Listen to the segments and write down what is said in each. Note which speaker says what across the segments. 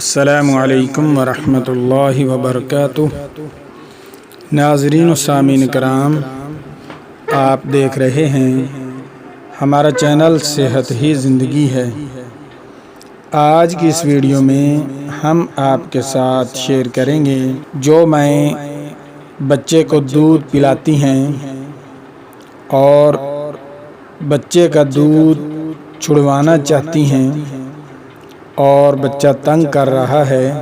Speaker 1: السلام علیکم ورحمۃ اللہ وبرکاتہ۔ ناظرین و سامعین کرام، آپ دیکھ رہے ہیں ہمارا چینل صحت ہی زندگی ہے۔ آج کی اس ویڈیو میں ہم آپ کے ساتھ شیئر کریں گے جو مائیں بچے کو دودھ پلاتی ہیں اور بچے کا دودھ چھڑوانا چاہتی ہیں اور بچہ تنگ کر رہا ہے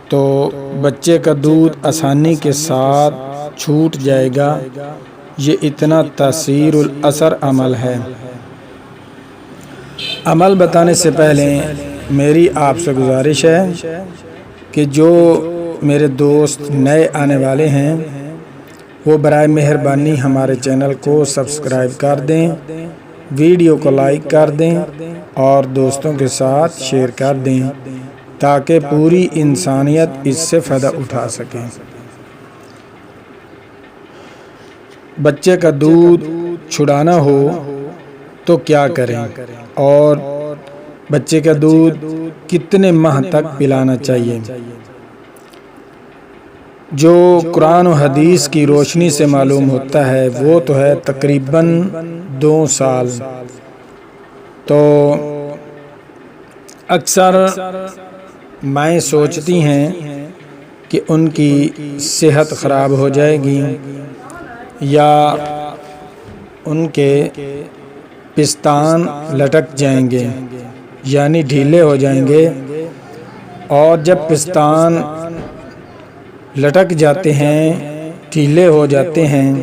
Speaker 1: تو بچے کا دودھ آسانی کے ساتھ چھوٹ جائے گا۔ یہ اتنا تاثیر الاثر عمل ہے۔ عمل بتانے سے پہلے میری آپ سے گزارش ہے کہ جو میرے دوست نئے آنے والے ہیں وہ برائے مہربانی ہمارے چینل کو سبسکرائب کر دیں، ویڈیو کو لائک کر دیں اور دوستوں کے ساتھ شیئر کر دیں تاکہ پوری انسانیت اس سے فائدہ اٹھا سکے۔ بچے کا دودھ چھڑانا ہو تو کیا کریں اور بچے کا دودھ کتنے ماہ تک پلانا چاہیے؟ جو قرآن و حدیث کی روشنی سے معلوم ہوتا ہے وہ تو ہے تقریباً 2 سال۔ تو اکثر مائیں سوچتی ہیں کہ ان کی صحت خراب ہو جائے گی یا ان کے پستان لٹک جائیں گے، یعنی ڈھیلے ہو جائیں گے، اور جب پستان لٹک جاتے ہیں، ڈھیلے ہو جاتے ہیں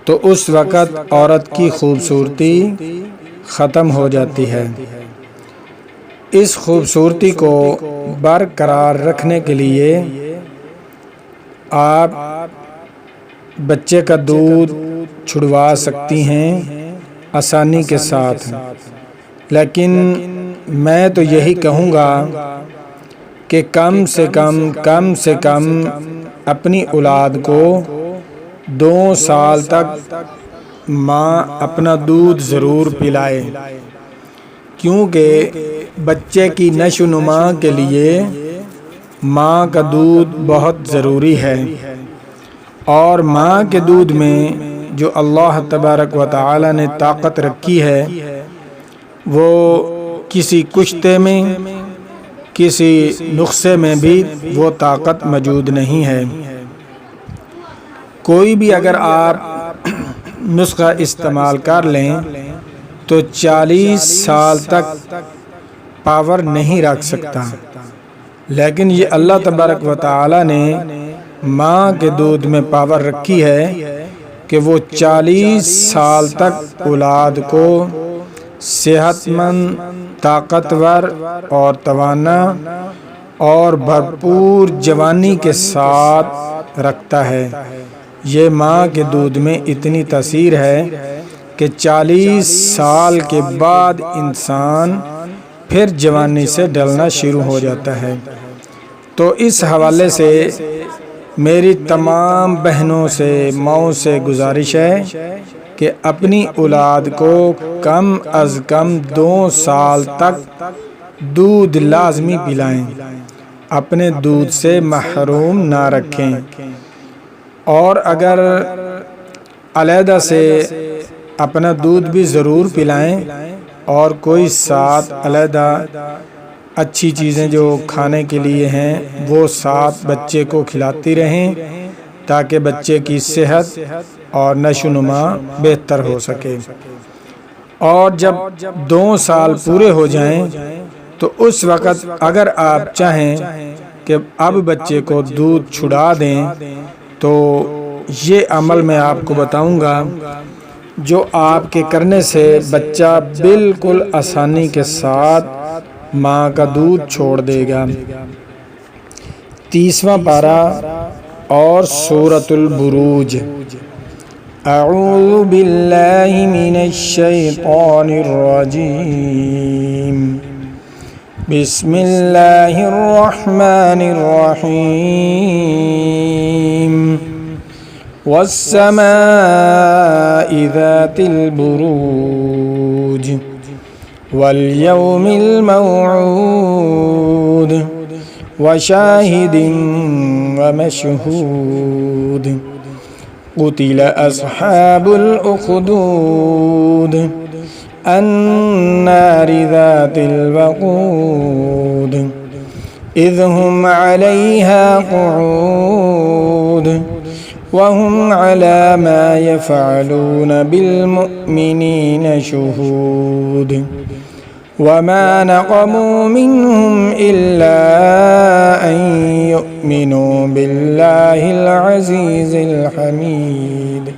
Speaker 1: تو اس وقت عورت کی خوبصورتی ختم ہو جاتی ہے۔ اس خوبصورتی کو برقرار رکھنے کے لیے آپ بچے کا دودھ چھڑوا سکتی ہیں آسانی کے ساتھ، لیکن میں تو یہی کہوں گا کہ کم سے کم اپنی اولاد کو 2 سال تک ماں اپنا دودھ ضرور پلائے، کیونکہ بچے کی نشو و نما کے لیے ماں کا دودھ بہت ضروری ہے، اور ماں کے دودھ میں جو اللہ تبارک و تعالی نے طاقت رکھی ہے وہ کسی کشتے میں، کسی نسخے میں بھی وہ طاقت موجود نہیں ہے۔ کوئی بھی اگر آپ نسخہ استعمال کر لیں تو 40 سال تک پاور نہیں رکھ سکتا، لیکن یہ اللہ تبارک و تعالی نے ماں کے دودھ میں پاور رکھی ہے کہ وہ 40 سال تک اولاد کو صحت مند، طاقتور اور توانا اور بھرپور جوانی کے ساتھ رکھتا ہے۔ یہ ماں کے دودھ میں اتنی تاثیر ہے کہ 40 سال کے بعد انسان پھر جوانی سے ڈلنا شروع ہو جاتا ہے۔ تو اس حوالے سے میری تمام بہنوں سے، ماؤں سے گزارش ہے کہ اپنی اولاد کو کم از کم 2 سال تک دودھ لازمی پلائیں، اپنے دودھ سے محروم نہ رکھیں، اور اگر علیحدہ سے اپنا دودھ بھی ضرور پلائیں اور کوئی ساتھ علیحدہ اچھی چیزیں جو کھانے کے لیے ہیں وہ ساتھ بچے کو کھلاتی رہیں تاکہ بچے کی صحت اور نشو و نما بہتر ہو سکے۔ اور جب 2 سال پورے ہو جائیں تو اس وقت اگر آپ چاہیں کہ اب بچے کو دودھ چھڑا دیں تو یہ عمل میں آپ کو بتاؤں گا جو آپ کے کرنے سے بچہ بالکل آسانی کے ساتھ ماں کا دودھ چھوڑ دے گا۔ 30واں پارہ اور سورۃ البروج۔ اعوذ باللہ من الشیطان الرجیم، بسم اللہ الرحمن الرحیم، والسماء ذات البروج، والیوم الموعود، وشاهد ومشهود قتل أصحاب الأخدود النار ذات الوقود إذ هم عليها قعود وهم على ما يفعلون بالمؤمنين شهود وما نقموا منهم إلا أن يؤمنوا بالله العزيز الحميد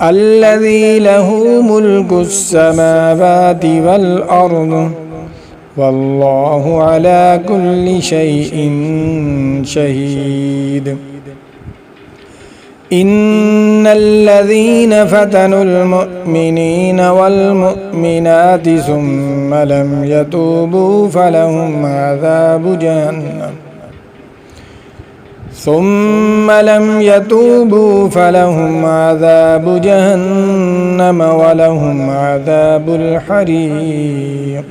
Speaker 1: الذي له ملك السماوات والأرض والله على كل شيء شهيد إن الذين فتنوا المؤمنين والمؤمنات ثم لم يتوبوا فلهم عذاب جهنم ولهم عذاب الحريق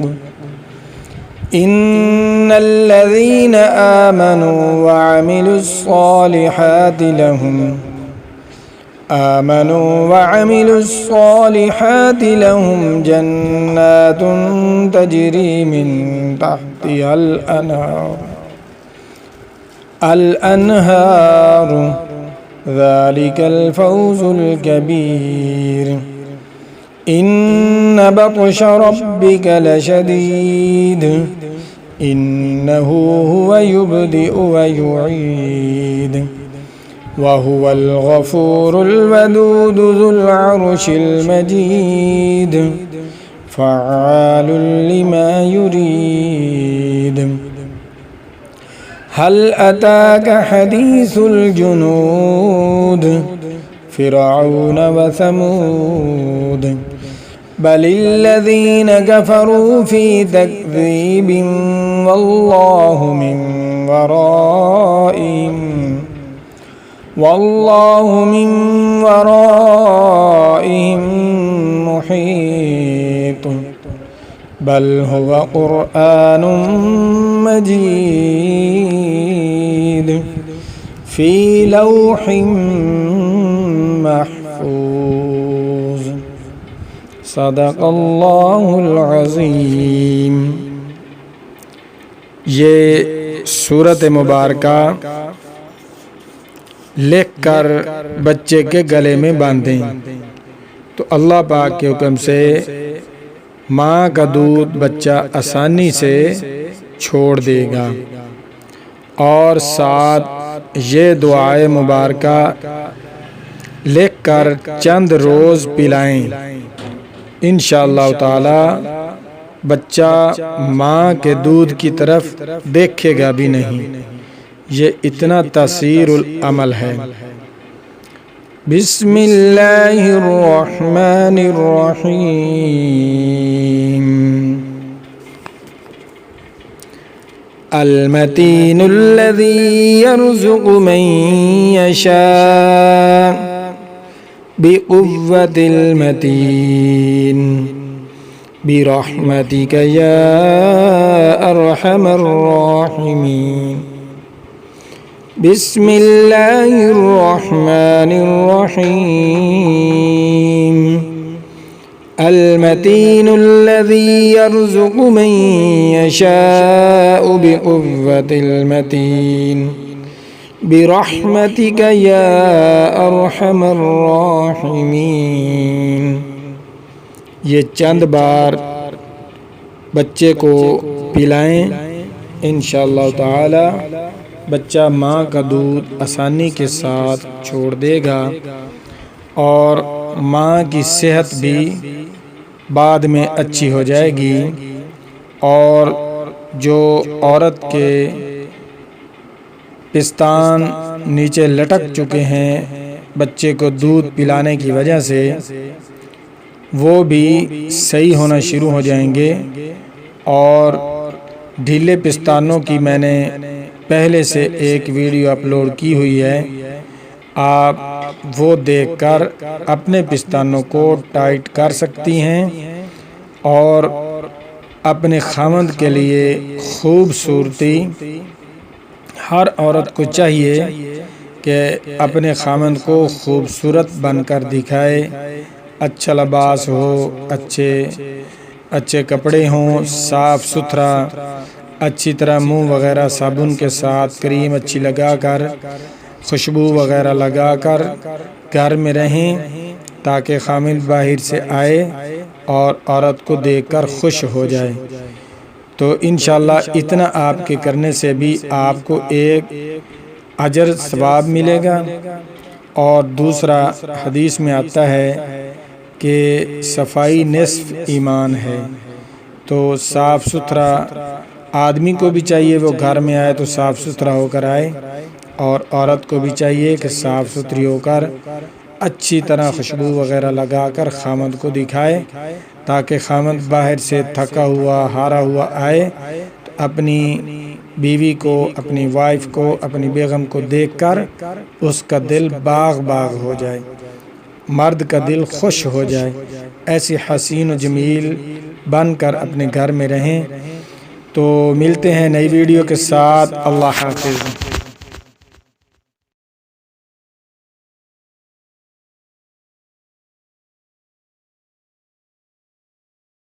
Speaker 1: إن الذين آمنوا وعملوا الصالحات لهم جنات تجري من تحتها الأنهار ذلك الفوز الكبير إن بطش ربك لشديد إنه هو يبدئ ويعيد وهو الغفور الودود ذو العرش المجيد فعال لما يريد هل أتاك حديث الجنود فرعون وثمود بل الذين كفروا في تكذيب والله من ورائهم محيط بل هو قرآن مجيد في لوح محفوظ صدق اللہ العظیم۔ یہ سورت مبارکہ لکھ کر بچے کے گلے میں باندھیں تو اللہ پاک کے حکم سے ماں کا دودھ بچہ آسانی سے چھوڑ دے گا، اور ساتھ یہ دعائے مبارکہ لکھ کر چند روز پلائیں، انشاءاللہ تعالی بچہ ماں کے دودھ کی طرف دیکھے گا بھی نہیں۔ یہ اتنا تاثیر العمل ہے۔ بسم اللہ الرحمن الرحیم۔ المتین الذی یرزق من یشاء بقوة المتین برحمتک یا ارحم الراحمین۔ بسم اللہ الرحمن الرحیم۔ المتین الذی یرزق من یشاء بقوة المتین برحمتک یا ارحم الراحمین۔ یہ چند بار بچے کو پلائیں، انشاءاللہ تعالی بچہ ماں کا دودھ آسانی کے ساتھ چھوڑ دے گا، اور ماں کی صحت بھی بعد میں اچھی ہو جائے گی۔ اور جو عورت کے پستان نیچے لٹک چکے ہیں بچے کو دودھ پلانے کی وجہ سے، وہ بھی صحیح ہونا شروع ہو جائیں گے۔ اور ڈھیلے پستانوں کی میں نے پہلے سے ایک ویڈیو اپلوڈ کی ہوئی ہے، آپ وہ دیکھ کر اپنے پستانوں کو ٹائٹ کر سکتی ہیں اور اپنے خاوند کے لیے خوبصورتی ہر عورت کو چاہیے کہ اپنے خاوند کو خوبصورت بن کر دکھائے، اچھا لباس ہو، اچھے کپڑے ہوں، صاف ستھرا، اچھی طرح منہ وغیرہ صابن کے ساتھ کریم اچھی لگا کر، خوشبو وغیرہ لگا کر گھر میں رہیں، تاکہ خاوند باہر سے آئے اور عورت کو دیکھ کر خوش ہو جائے۔ تو انشاءاللہ اتنا آپ کے کرنے سے بھی آپ کو ایک اجر ثواب ملے گا، اور دوسرا حدیث میں آتا ہے کہ صفائی نصف ایمان ہے۔ تو صاف ستھرا آدمی کو بھی چاہیے وہ گھر میں آئے تو صاف ستھرا ہو کر آئے، اور عورت کو بھی چاہیے کہ صاف ستھری ہو کر اچھی طرح خوشبو وغیرہ لگا کر خاوند کو دکھائے، تاکہ خاوند باہر سے تھکا ہوا ہارا ہوا آئے تو اپنی بیوی کو، اپنی وائف کو، اپنی بیگم کو دیکھ کر اس کا دل باغ باغ ہو جائے، مرد کا دل خوش ہو جائے۔ ایسی حسین و جمیل بن کر اپنے گھر میں رہیں۔ تو ملتے ہیں نئی ویڈیو کے ساتھ، اللہ حافظ۔